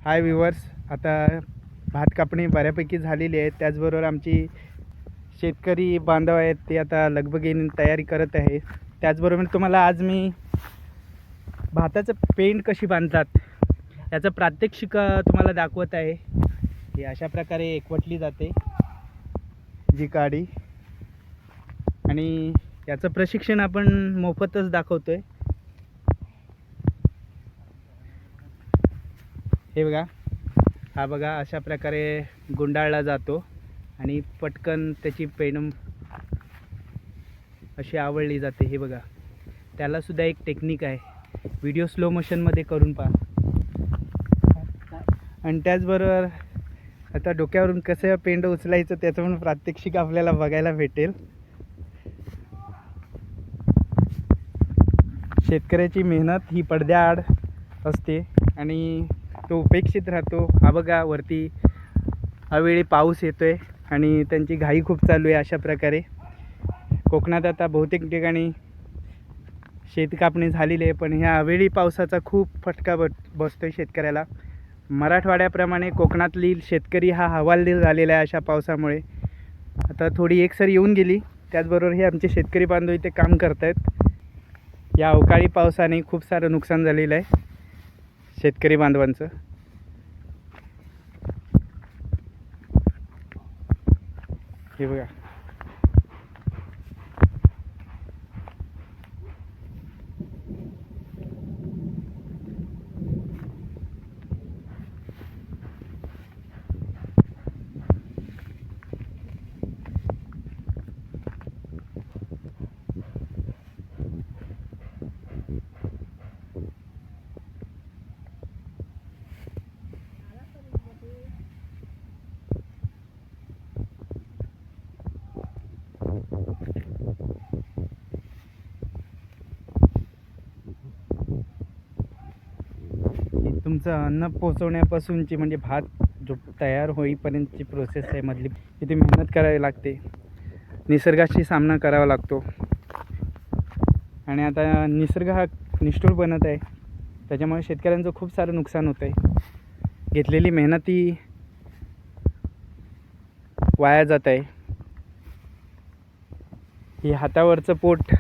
हाय viewers, आता भात कापणी बऱ्यापैकी झालेली आहे. त्याचबरोबर आमची शेतकरी बांधव आहेत ते आता लगबगीने तयारी करत आहे. त्याचबरोबर तुम्हाला आज मी भाताचं पेंड कशी बांधतात याचं प्रात्यक्षिक तुम्हाला दाखवत आहे. ही अशा प्रकारे एकवटली जाते जी काडी, आणि याचं प्रशिक्षण आपण मोफतच दाखवतोय. हे बघा, हा बघा अशा प्रकारे गुंडाळला जातो आणि पटकन त्याची पेंड अशी आवळली जाते. हे बघा, त्यालासुद्धा एक टेक्निक आहे. व्हिडिओ स्लो मोशनमध्ये करून पहा. आणि त्याचबरोबर आता डोक्यावरून कसं पेंड उचलायचं त्याचं पण प्रात्यक्षिक आपल्याला बघायला भेटेल. शेतकऱ्याची मेहनत ही पडद्याआड असते आणि तो उपेक्षित राहतो. हा बघा, वरती अवेळी पाऊस येतोय आणि त्यांची घाई खूप चालू आहे. अशा प्रकारे कोकणात आता बहुतेक ठिकाणी शेत कापणी झालेली आहे, पण ह्या अवेळी पावसाचा खूप फटका बसतोय शेतकऱ्याला. मराठवाड्याप्रमाणे कोकणातली शेतकरी हा हवालदिल झालेला आहे अशा पावसामुळे. आता थोडी एकसर येऊन गेली. त्याचबरोबर हे आमचे शेतकरी बांधव इथे काम करत आहेत. या अवकाळी पावसाने खूप सारं नुकसान झालेलं आहे शेतकरी बांधवांचं. हे बघा, तुमचं अन्न पोचवण्यापासूनची म्हणजे भात जो तयार होईपर्यंतची प्रोसेस आहे मधली, इथे मेहनत करावी लागते, निसर्गाशी सामना करावा लागतो. आणि आता निसर्ग हा निष्ठुर बनत आहे, त्याच्यामुळे शेतकऱ्यांचं खूप सारं नुकसान होतं आहे. घेतलेली मेहनती वाया जात आहे. ही हातावरचं पोट